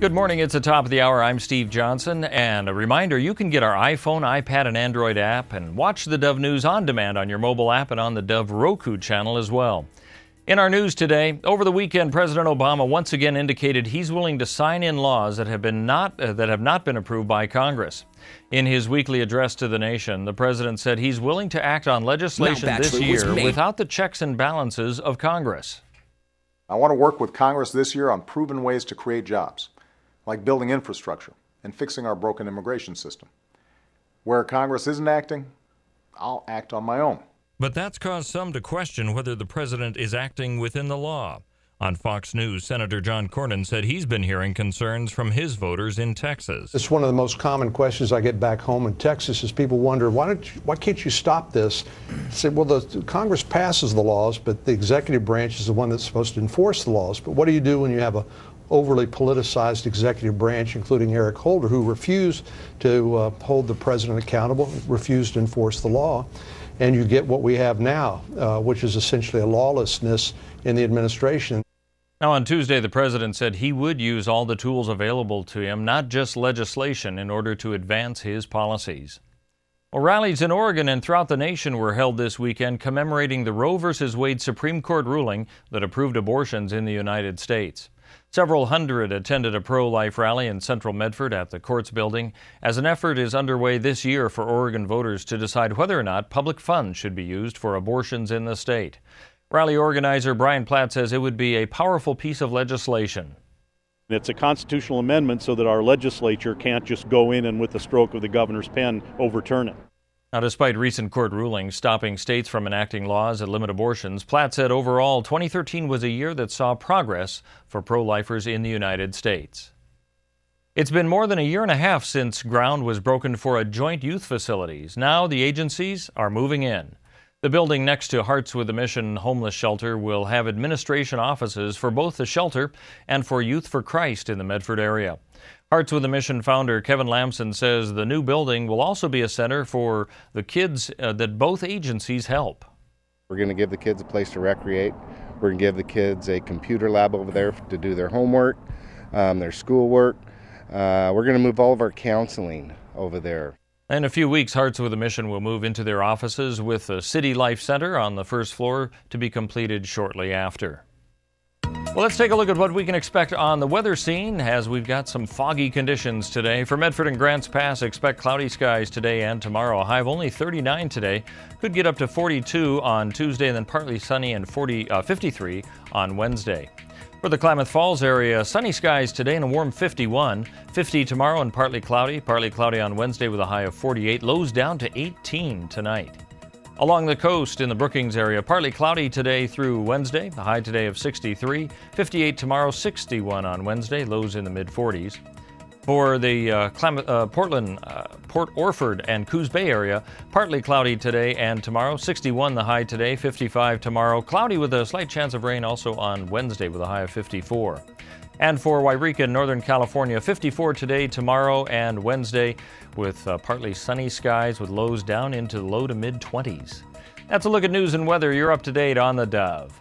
Good morning. It's the top of the hour. I'm Steve Johnson, and a reminder, you can get our iPhone, iPad, and Android app and watch the Dove News on demand on your mobile app and on the Dove Roku channel as well. In our news today, over the weekend, President Obama once again indicated he's willing to sign in laws that have not been approved by Congress. In his weekly address to the nation, the president said he's willing to act on legislation this year without the checks and balances of Congress. I want to work with Congress this year on proven ways to create jobs, like building infrastructure and fixing our broken immigration system. Where Congress isn't acting, I'll act on my own. But that's caused some to question whether the president is acting within the law. On Fox News, Senator John Cornyn said he's been hearing concerns from his voters in Texas. It's one of the most common questions I get back home in Texas is people wonder, why can't you stop this? I say, well, the Congress passes the laws, but the executive branch is the one that's supposed to enforce the laws. But what do you do when you have a overly politicized executive branch, including Eric Holder, who refused to hold the president accountable, refused to enforce the law? And you get what we have now, which is essentially a lawlessness in the administration. Now, on Tuesday, the president said he would use all the tools available to him, not just legislation, in order to advance his policies. Well, rallies in Oregon and throughout the nation were held this weekend commemorating the Roe v. Wade Supreme Court ruling that approved abortions in the United States. Several hundred attended a pro-life rally in central Medford at the court's building as an effort is underway this year for Oregon voters to decide whether or not public funds should be used for abortions in the state. Rally organizer Brian Platt says it would be a powerful piece of legislation. It's a constitutional amendment so that our legislature can't just go in and with the stroke of the governor's pen overturn it. Now, despite recent court rulings stopping states from enacting laws that limit abortions, Platt said overall 2013 was a year that saw progress for pro-lifers in the United States. It's been more than a year and a half since ground was broken for a joint youth facilities. Now the agencies are moving in. The building next to Hearts with a Mission homeless shelter will have administration offices for both the shelter and for Youth for Christ in the Medford area. Hearts with a Mission founder Kevin Lamson says the new building will also be a center for the kids that both agencies help. We're going to give the kids a place to recreate. We're going to give the kids a computer lab over there to do their homework, their schoolwork. We're going to move all of our counseling over there. In a few weeks, Hearts with a Mission will move into their offices with the City Life Center on the first floor to be completed shortly after. Well, let's take a look at what we can expect on the weather scene as we've got some foggy conditions today. For Medford and Grants Pass, expect cloudy skies today and tomorrow. A high of only 39 today. Could get up to 42 on Tuesday and then partly sunny and 53 on Wednesday. For the Klamath Falls area, sunny skies today and a warm 51. 50 tomorrow and partly cloudy on Wednesday with a high of 48. Lows down to 18 tonight. Along the coast in the Brookings area, partly cloudy today through Wednesday. The high today of 63, 58 tomorrow, 61 on Wednesday, lows in the mid-40s. For the Portland, Port Orford, and Coos Bay area, partly cloudy today and tomorrow, 61 the high today, 55 tomorrow. Cloudy with a slight chance of rain also on Wednesday with a high of 54. And for Wairika, Northern California, 54 today, tomorrow, and Wednesday with partly sunny skies with lows down into the low to mid-20s. That's a look at news and weather. You're up to date on the Dove.